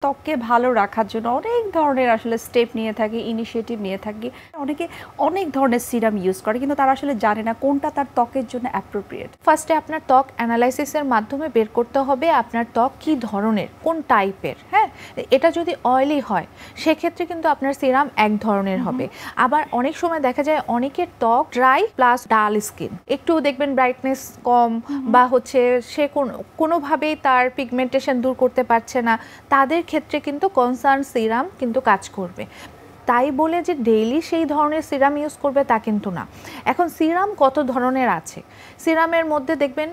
ত্বককে ভালো রাখার জন্য অনেক ধরনের আসলে স্টেপ নিয়ে থাকে, ইনিশিয়েটিভ নিয়ে থাকে। অনেকে অনেক ধরনের সিরাম ইউজ করে, কিন্তু তারা আসলে জানে না কোনটা তার ত্বকের জন্য অ্যাপ্রোপ্রিয়েট। ফার্স্টে আপনার ত্বক অ্যানালাইসিসের মাধ্যমে বের করতে হবে আপনার ত্বক কী ধরনের, কোন টাইপের। হ্যাঁ, এটা যদি অয়েলি হয় সেক্ষেত্রে কিন্তু আপনার সিরাম এক ধরনের হবে। আবার অনেক সময় দেখা যায় অনেকের ত্বক ড্রাই প্লাস ডাল স্কিন, একটু দেখবেন ব্রাইটনেস কম বা হচ্ছে সে কোনোভাবেই তার পিগমেন্টেশন দূর করতে পারছে না, তাদের ক্ষেত্রে কিন্তু কনসার্ন সিরাম কিন্তু কাজ করবে। তাই বলে যে ডেইলি সেই ধরনের সিরাম ইউজ করবে তা কিন্তু না। এখন সিরাম কত ধরনের আছে, সিরামের মধ্যে দেখবেন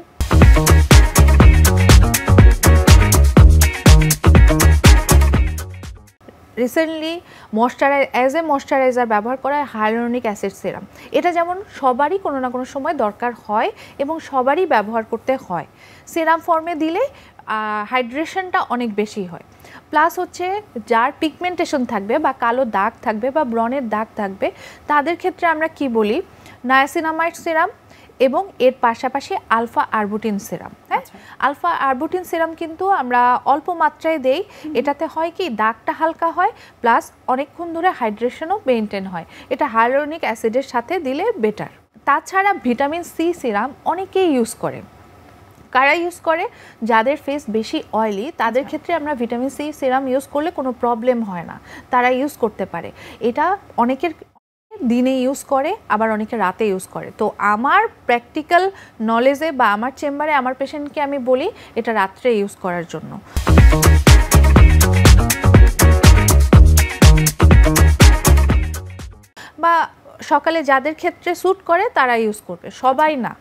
রিসেন্টলি ময়শ্চারাইজার ব্যবহার করা হয় হাইয়ালুরোনিক অ্যাসিড সিরাম। এটা যেমন সবারই কোনো না কোনো সময় দরকার হয় এবং সবারই ব্যবহার করতে হয়। সিরাম ফর্মে দিলে হাইড্রেশনটা অনেক বেশি হয়। প্লাস হচ্ছে যার পিগমেন্টেশন থাকবে বা কালো দাগ থাকবে বা ব্রণের দাগ থাকবে, তাদের ক্ষেত্রে আমরা কি বলি, নায়াসিনামাইড সিরাম এবং এর পাশাপাশি আলফা আরবুটিন সিরাম। হ্যাঁ, আলফা আরবুটিন সিরাম কিন্তু আমরা অল্প মাত্রায় দেই। এটাতে হয় কি, দাগটা হালকা হয় প্লাস অনেকক্ষণ ধরে হাইড্রেশনও মেনটেন হয়। এটা হাইয়ালুরোনিক অ্যাসিডের সাথে দিলে বেটার। তাছাড়া ভিটামিন সি সিরাম অনেকেই ইউজ করে। কারা ইউজ করে? যাদের ফেস বেশি অয়েলি, তাদের ক্ষেত্রে আমরা ভিটামিন সি সিরাম ইউজ করলে কোনো প্রবলেম হয় না, তারা ইউজ করতে পারে। এটা অনেকের দিনে ইউজ করে, আবার অনেকে রাতে ইউজ করে। তো আমার প্র্যাকটিক্যাল নলেজে বা আমার চেম্বারে আমার পেশেন্টকে আমি বলি এটা রাত্রে ইউজ করার জন্য। বা সকালে যাদের ক্ষেত্রে স্যুট করে তারা ইউজ করবে, সবাই না।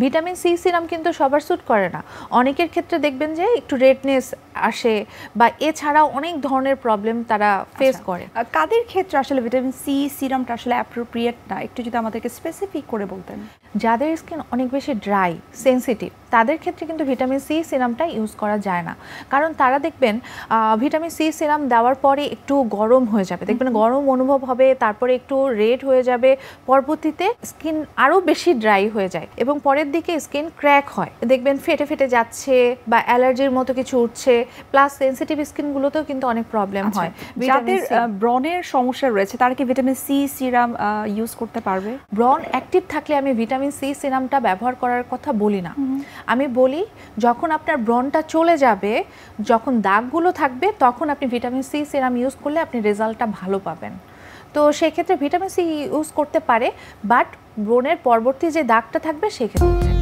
ভিটামিন সি সিরাম কিন্তু সবার স্যুট করে না। অনেকের ক্ষেত্রে দেখবেন যে একটু রেডনেস আসে বা এছাড়াও অনেক ধরনের প্রবলেম তারা ফেস করে। কাদের ক্ষেত্রে আসলে ভিটামিন সি সিরামটা আসলে অ্যাপ্রোপ্রিয়েট না, একটু যদি আমাদেরকে স্পেসিফিক করে বলতেন। যাদের স্কিন অনেক বেশি ড্রাই, সেনসিটিভ, তাদের ক্ষেত্রে কিন্তু ভিটামিন সি সিরামটা ইউজ করা যায় না। কারণ তারা দেখবেন ভিটামিন সি সিরাম দেওয়ার পরে একটু গরম হয়ে যাবে, দেখবেন গরম অনুভব হবে, তারপরে একটু রেড হয়ে যাবে, পরবর্তীতে স্কিন আরও বেশি ড্রাই হয়ে যায় এবং পরের দিকে স্কিন ক্র্যাক হয়, দেখবেন ফেটে ফেটে যাচ্ছে বা অ্যালার্জির মতো কিছু উঠছে। প্লাস সেনসিটিভ স্কিনগুলোতেও কিন্তু অনেক প্রবলেম হয়। যাদের ব্রণের সমস্যা রয়েছে তারা কি ভিটামিন সি সিরাম ইউজ করতে পারবে? ব্রণ অ্যাক্টিভ থাকলে আমি ভিটামিন সি সিরামটা ব্যবহার করার কথা বলি না। আমি বলি যখন আপনার ব্রণটা চলে যাবে, যখন দাগগুলো থাকবে, তখন আপনি ভিটামিন সি সিরাম ইউজ করলে আপনি রেজাল্টটা ভালো পাবেন। তো সেক্ষেত্রে ভিটামিন সি ইউজ করতে পারে, বাট ব্রণের পরবর্তী যে দাগটা থাকবে সেক্ষেত্রে